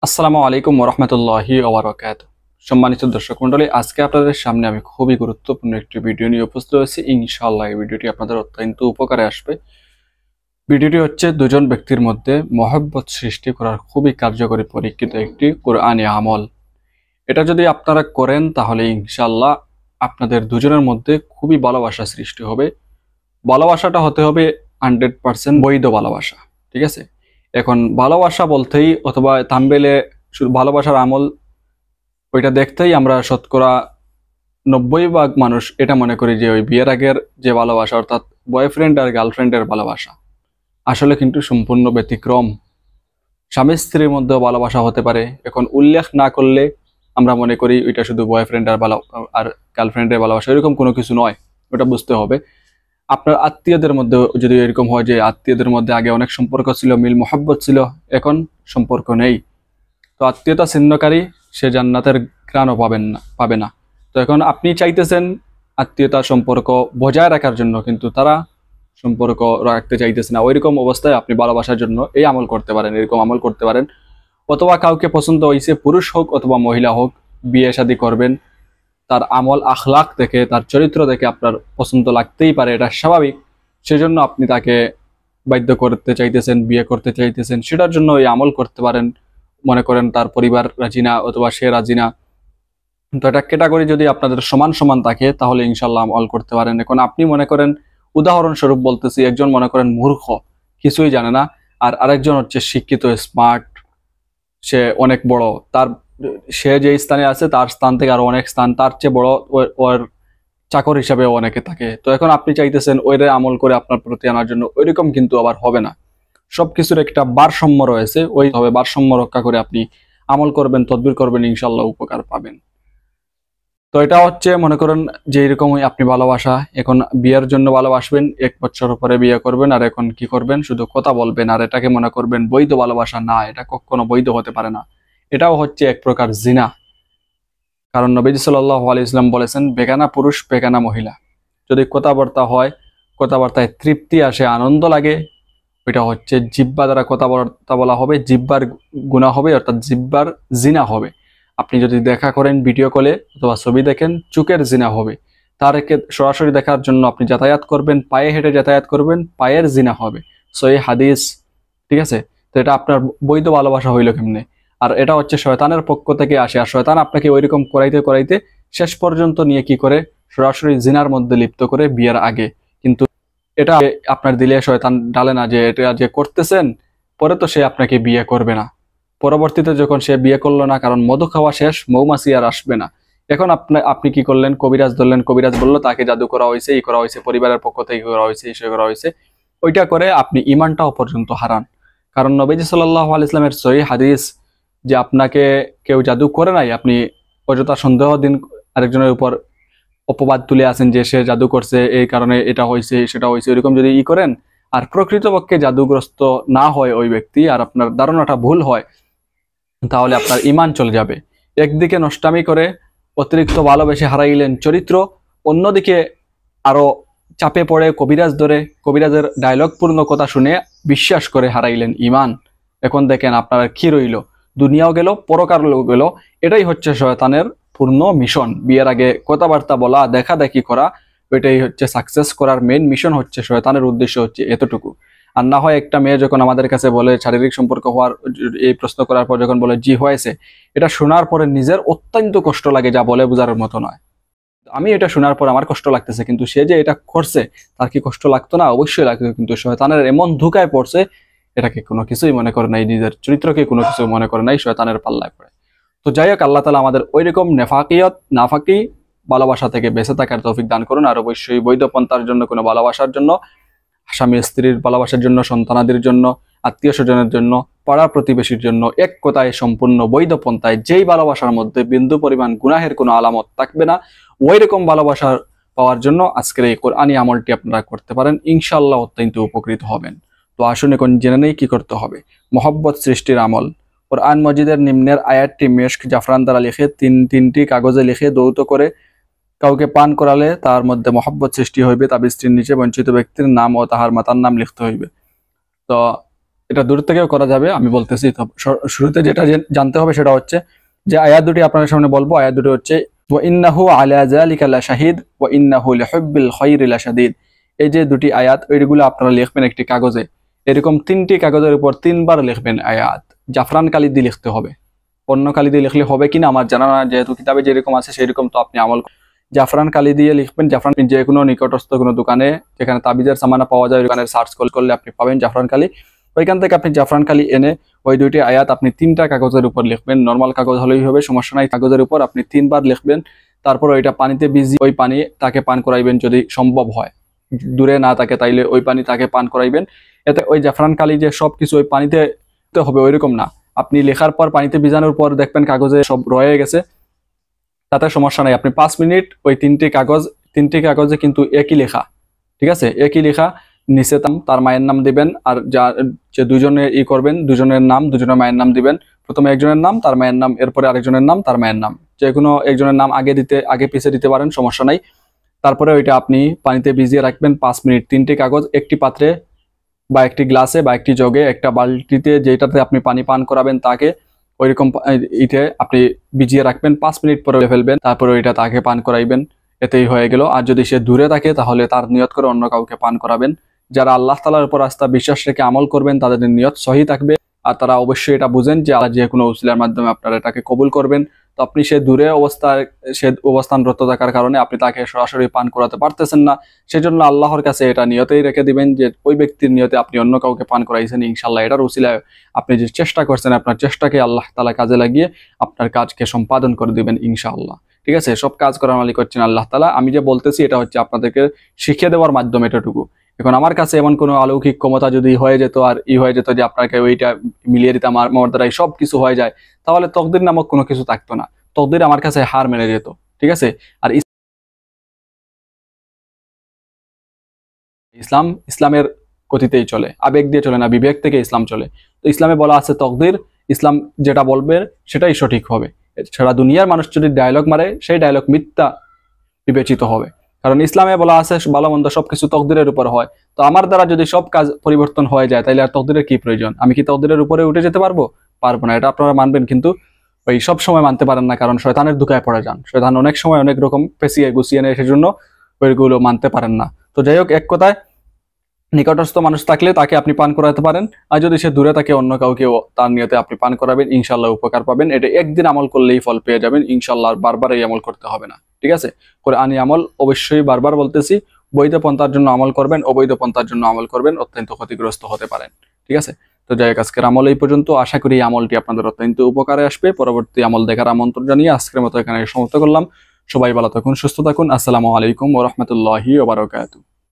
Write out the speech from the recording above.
আসসালামু আলাইকুম ওরহমতুল্লাহি ওবরাকাতুহু। সম্মানিত দর্শক মণ্ডলী, আজকে আপনাদের সামনে আমি খুবই গুরুত্বপূর্ণ একটি ভিডিও নিয়ে উপস্থিত হয়েছি। ইনশাআল্লাহ এই ভিডিওটি আপনাদের অত্যন্ত উপকারে আসবে। ভিডিওটি হচ্ছে দুজন ব্যক্তির মধ্যে মহব্বত সৃষ্টি করার খুবই কার্যকরী পরীক্ষিত একটি কোরআনী আমল। এটা যদি আপনারা করেন তাহলে ইনশাআল্লাহ আপনাদের দুজনের মধ্যে খুবই ভালোবাসা সৃষ্টি হবে। ভালোবাসাটা হতে হবে 100% বৈধ ভালোবাসা। ঠিক আছে? এখন ভালোবাসা বলতেই অথবা থাম্বনেইলে শুধু ভালোবাসার আমল ওইটা দেখতেই আমরা শতকরা 90% মানুষ এটা মনে করি যে ওই বিয়ের আগের যে ভালোবাসা, অর্থাৎ বয়ফ্রেন্ড আর গার্লফ্রেন্ডের ভালোবাসা। আসলে কিন্তু সম্পূর্ণ ব্যতিক্রম। স্বামী স্ত্রীর মধ্যেও ভালোবাসা হতে পারে। এখন উল্লেখ না করলে আমরা মনে করি ওইটা শুধু বয়ফ্রেন্ড আর গার্লফ্রেন্ডের ভালোবাসা, এরকম কোনো কিছু নয়। ওটা বুঝতে হবে। আপনার আত্মীয়দের মধ্যে যদি এরকম হয় যে আত্মীয়দের মধ্যে আগে অনেক সম্পর্ক ছিল, মিল মোহাব্বত ছিল, এখন সম্পর্ক নেই, তো আত্মীয়তা ছিন্নকারী সে জান্নাতের ঘ্রাণও পাবে না। তো এখন আপনি চাইতেছেন আত্মীয়তার সম্পর্ক বজায় রাখার জন্য, কিন্তু তারা সম্পর্ক রাখতে চাইতেছে না। ওইরকম অবস্থায় আপনি ভালোবাসার জন্য এই আমল করতে পারেন, এরকম আমল করতে পারেন। অথবা কাউকে পছন্দ হয়েছে, পুরুষ হোক অথবা মহিলা হোক, বিয়ে শাদী করবেন, তার আমল আখলাক দেখে, তার চরিত্র দেখে আপনার পছন্দ লাগতেই পারে, এটা স্বাভাবিক। সেজন্য আপনি তাকে বাধ্য করতে চাইতেছেন, বিয়ে করতে চাইতেছেন, সেটার জন্য এই আমল করতে পারেন। মনে করেন তার পরিবার রাজি না অথবা সে রাজি না, তো এটা ক্যাটাগরি যদি আপনাদের সমান সমান থাকে তাহলে ইনশাল্লাহ আমল করতে পারেন। এখন আপনি মনে করেন, উদাহরণস্বরূপ বলতেছি, একজন মনে করেন মূর্খ, কিছুই জানে না, আর আরেকজন হচ্ছে শিক্ষিত, স্মার্ট, সে অনেক বড়, তার সে যে স্থানে আছে তার স্থান থেকে আরো অনেক স্থান, তার চেয়ে বড়, ওর চাকর হিসাবে অনেকে থাকে। তো এখন আপনি চাইতেছেন ওইরে আমল করে আপনার প্রতি আনার জন্য, ওইরকম কিন্তু আবার হবে না। সবকিছুর একটা ভারসাম্য রয়েছে, ওই হবে ভারসাম্য রক্ষা করে আপনি আমল করবেন, তদবির করবেন, ইনশাল্লাহ উপকার পাবেন। তো এটা হচ্ছে মনে করেন যে এরকমই আপনি ভালোবাসা, এখন বিয়ের জন্য ভালোবাসবেন, 1 বছর পরে বিয়ে করবেন, আর এখন কি করবেন, শুধু কথা বলবেন, আর এটাকে মনে করবেন বৈধ ভালোবাসা। না, এটা কখনো বৈধ হতে পারে না। এটাও হচ্ছে এক প্রকার জিনা। কারণ নবীজি সাল্লাল্লাহু আলাইহি ওয়াসাল্লাম বলেছেন, বেগানা পুরুষ বেগানা মহিলা, যদি কথাবার্তা হয়, কথাবার্তায় তৃপ্তি আসে, আনন্দ লাগে, ওইটা হচ্ছে জিহ্বা দ্বারা কথাবার্তা বলা হবে, জিহ্বার গুনাহ হবে, অর্থাৎ জিহ্বার জিনা হবে। আপনি যদি দেখা করেন ভিডিও কলে অথবা ছবি দেখেন, চোখের জিনা হবে। তারকে সরাসরি দেখার জন্য আপনি যাতায়াত করবেন, পায়ে হেঁটে যাতায়াত করবেন, পায়ের জিনা হবে। সহিহ হাদিস। ঠিক আছে? তো এটা আপনার বৈধ ভালোবাসা হইল কেমনে? আর এটা হচ্ছে শয়তানের পক্ষ থেকে আসে, আর শয়তান আপনাকে ওইরকম করাইতে করাইতে শেষ পর্যন্ত নিয়ে কি করে, সরাসরি জিনার মধ্যে লিপ্ত করে বিয়ের আগে। কিন্তু এটা আপনার দিলে শয়তান ডালে না যে এটা যে করতেছেন, পরে তো সে আপনাকে বিয়ে করবে না। পরবর্তীতে যখন সে বিয়ে করলো না, কারণ মধু খাওয়া শেষ, মৌমাছি আর আসবে না। এখন আপনি কি করলেন, কবিরাজ ধরলেন, কবিরাজ বললো তাকে জাদু করা হয়েছে, এই করা হয়েছে, পরিবারের পক্ষ থেকে করা হয়েছে, এই করা হয়েছে, ওইটা করে আপনি ইমানটাও পর্যন্ত হারান। কারণ নবীজি সাল্লাল্লাহু আলাইহি ওয়াসাল্লামের সহিহ হাদিস, যে আপনাকে কেউ জাদু করে নাই, আপনি অযথা সন্দেহ দিন আরেকজনের উপর, অপবাদ তুলে আসেন যে সে জাদু করছে, এই কারণে এটা হয়েছে সেটা হয়েছে, এরকম যদি করেন, আর প্রকৃতপক্ষে জাদুগ্রস্ত না হয় ওই ব্যক্তি, আর আপনার ধারণাটা ভুল হয়, তাহলে আপনার ইমান চলে যাবে। একদিকে নষ্টামি করে অতিরিক্ত ভালোবেসে হারাইলেন চরিত্র, অন্যদিকে আরো চাপে পড়ে কবিরাজ ধরে, কবিরাজের ডায়লগ পূর্ণ কথা শুনে বিশ্বাস করে হারাইলেন ইমান। এখন দেখেন আপনার কি রইল, দুনিয়াও গেল, পরকালও গেল। এটাই হচ্ছে শয়তানের পূর্ণ মিশন। বিয়ের আগে কথাবার্তা বলা, দেখা দেখি করা, এটাই হচ্ছে সাকসেস করার মেইন মিশন। হচ্ছে শয়তানের উদ্দেশ্য হচ্ছে এতটুকু। আর না হয় একটা মেয়ে যখন আমাদের কাছে বলে শারীরিক সম্পর্ক হওয়ার এই প্রশ্ন করার পর যখন বলে জি হয়েছে, এটা শোনার পরে নিজের অত্যন্ত কষ্ট লাগে, যা বলে বোঝার মতো নয়। আমি এটা শোনার পর আমার কষ্ট লাগতেছে, কিন্তু সে যে এটা করছে তার কি কষ্ট লাগতো না? অবশ্যই লাগতো। কিন্তু শয়তানের এমন ধোঁকায় পড়ছে, এটাকে কোনো কিছুই মনে করে নাই, নিজের চরিত্রকে কোনো কিছু মনে করে নাই, শয়তানের পাল্লায় পড়ে। তো যাই হোক, আল্লাহ তাআলা আমাদের ওইরকম নাফাকি ভালোবাসা থেকে বেঁচে থাকার তৌফিক দান করুন। আর অবশ্যই বৈধ পন্থার জন্য, কোনো ভালোবাসার জন্য, স্বামী স্ত্রীর ভালোবাসার জন্য, সন্তানাদির জন্য, আত্মীয় স্বজনের জন্য, পাড়া প্রতিবেশীর জন্য, এক কথায় সম্পূর্ণ বৈধ পন্থায়, যেই ভালোবাসার মধ্যে বিন্দু পরিমাণ গুনাহের কোনো আলামত থাকবে না, ওই রকম ভালোবাসা পাওয়ার জন্য আজকের এই কোরআনী আমলটি আপনারা করতে পারেন। ইনশাআল্লাহ অত্যন্ত উপকৃত হবেন। তো আসুন এখন জেনে নেই কি করতে হবে। মহব্বত সৃষ্টির আমল। কোরআন মজিদের নিম্নের আয়াতটি মেশক জাফরান দ্বারা লিখে তিনটি কাগজে লিখে দৌত করে কাউকে পান করালে তার মধ্যে মহব্বত সৃষ্টি হইবে। তাবিজটির নিচে বঞ্চিত ব্যক্তির নাম ও তাহার মাতার নাম লিখতে হইবে। তো এটা দূর থেকেও করা যাবে, আমি বলতেছি। তো শুরুতে যেটা জানতে হবে সেটা হচ্ছে যে আয়াত দুটি আপনাদের সামনে বলবো। আয়াত দুটি হচ্ছে ওয়া ইন্নাহু আলা যালিকা লাশাহিদ ওয়া ইন্নাহু লিহুব্বিল খায়রি লাশাদীদ। এই যে দুটি আয়াত, এইগুলো আপনারা লিখবেন একটি কাগজে, এরকম 3টি কাগজের উপর 3বার লিখবেন আয়াত। জাফরান কালি দিয়ে লিখতে হবে, অন্য কালি দিয়ে লিখলে হবে কিনা আমার জানা না, যেহেতু কিতাবে যেরকম আছে সেরকম তো আপনি আমল। জাফরান কালি দিয়ে লিখবেন। জাফরান যে কোনো নিকটস্থ কোনো দোকানে যেখানে তাবিজের সামানা পাওয়া যায় ওখানে সার্চ করলে আপনি পাবেন জাফরান কালি। ওইখান থেকে আপনি জাফরান কালি এনে ওই দুইটি আয়াত আপনি 3টা কাগজের উপর লিখবেন। নর্মাল কাগজ হলেই হবে, সমস্যা নাই। কাগজের উপর আপনি 3বার লিখবেন। তারপর ওইটা পানিতে ভিজিয়ে ওই পানি তাকে পান করাইবেন যদি সম্ভব হয়। দূরে না থাকে তাইলে ওই পানি তাকে পান করাইবেন। এতে ওই জাফরান কালি যে সবকিছু ওই পানিতে হবে ওইরকম না। আপনি লেখার পর পানিতে ভিজানোর পর দেখবেন কাগজে সব রয়ে গেছে, তাতে সমস্যা নাই। আপনি 5 মিনিট ওই 3টি কাগজে কিন্তু একই লেখা, ঠিক আছে, একই লেখা। নিচে তার মায়ের নাম দিবেন, আর যে দুজনে করবেন দুজনের নাম, দুজনের মায়ের নাম দিবেন। প্রথমে একজনের নাম, তার মায়ের নাম, এরপরে আরেকজনের নাম, তার মায়ের নাম। যে কোনো একজনের নাম আগে পিছিয়ে দিতে পারেন, সমস্যা নাই। তারপরে ওইটা আপনি পানিতে ভিজিয়ে রাখবেন 5 মিনিট। 3টি কাগজ একটি পাত্রে বা একটি গ্লাসে বা একটি জগে, একটা বালতিতে, যেটাতে আপনি পানি পান করাবেন তাকে, ওইরকম ইটে আপনি ভিজিয়ে রাখবেন। 5 মিনিট পরে ফেলবেন, তারপরে ওইটা তাকে পান করাইবেন। এতেই হয়ে গেল। আর যদি সে দূরে থাকে তাহলে তার নিয়ত করে অন্য কাউকে পান করাবেন। যারা আল্লাহ তাআলার উপর আস্থা বিশ্বাস রেখে আমল করবেন তাদের নিয়ত সহি থাকবে, আর তারা অবশ্যই এটা বুঝেন যে আল্লাহ যে কোনো উসিলার মাধ্যমে আপনারা এটাকে কবুল করবেন। তো আপনি সে অবস্থানরত থাকার কারণে আপনি তাকে সরাসরি পান করাতে পারতেছেন না, সেজন্য আল্লাহর কাছে এটা নিয়তেই রেখে দিবেন যে ওই ব্যক্তির নিয়তে আপনি অন্য কাউকে পান করাইছেন। ইনশাল্লাহ এটার উসিলায় আপনি যে চেষ্টা করছেন, আপনার চেষ্টাকে আল্লাহ তাআলা কাজে লাগিয়ে আপনার কাজকে সম্পাদন করে দিবেন ইনশাআল্লাহ। ঠিক আছে, সব কাজ করার মালিক হচ্ছেন আল্লাহ তাআলা। আমি যে বলতেছি এটা হচ্ছে আপনাদেরকে শিখিয়ে দেওয়ার মাধ্যমে এতটুকু। এখন আমার কাছে এমন কোনো অলৌকিক ক্ষমতা যদি হয়ে যেত আর হয়ে যেত যে আপনাকে ওইটা মিলিয়ে দিতাম, আমার দ্বারা সব কিছু হয়ে যায়, তাহলে তকদির নামক কোনো কিছু থাকতো না। তকদির আমার কাছে হার মেনে যেত। ঠিক আছে, আর ইসলামের গতিতেই চলে, আবেগ দিয়ে চলে না, বিবেক থেকে ইসলাম চলে। তো ইসলামে বলা আছে তকদির, ইসলাম যেটা বলবে সেটাই সঠিক হবে। সারা দুনিয়ার মানুষ যদি ডায়লগ মারে সেই ডায়লগ মিথ্যা বিবেচিত হবে, কারণ ইসলামে বলা আছে ভালো মন্দ সবকিছু তকদিরের উপর হয়। তো আমার দ্বারা যদি সব কাজ পরিবর্তন হয়ে যায় তাহলে আর তকদিরের কি প্রয়োজন? আমি কি তকদিরের উপরে উঠে যেতে পারবো? পারবো না। এটা আপনারা মানবেন, কিন্তু ওই সব সময় মানতে পারেন না, কারণ শয়তানের ধোঁকায় পড়ে যান। শয়তান অনেক সময় অনেক রকম পেঁচিয়ে গুছিয়ে নেয়, সেজন্য ওইগুলো মানতে পারেন না। তো যাই হোক, এক কথায় নিকটস্থ মানুষ থাকলে তাকে আপনি পান করাতে পারেন, আর যদি সে দূরে থাকে অন্য কাউকে তার নিয়তে আপনি পান করাবেন, ইনশাল্লাহ উপকার পাবেন। এটা একদিন আমল করলেই ফল পেয়ে যাবেন ইনশাল্লাহ, বারবার এই আমল করতে হবে না। ঠিক আছে, কোরআনী আমল অবশ্যই বারবার বলতেছি, বৈধ পন্থার জন্য আমল করবেন, অবৈধ পন্থার জন্য আমল করবেন, অত্যন্ত ক্ষতিগ্রস্ত হতে পারেন। ঠিক আছে, তো যাই হোক, আজকের আমল এই পর্যন্ত। আশা করি এই আমলটি আপনাদের অত্যন্ত উপকারে আসবে। পরবর্তী আমল দেখার আমন্ত্রণ জানিয়ে আজকের মতো এখানে সমাপ্ত করলাম। সবাই ভালো থাকুন, সুস্থ থাকুন। আসসালামু আলাইকুম ওয়া রাহমাতুল্লাহি ওয়া বারাকাতুহু।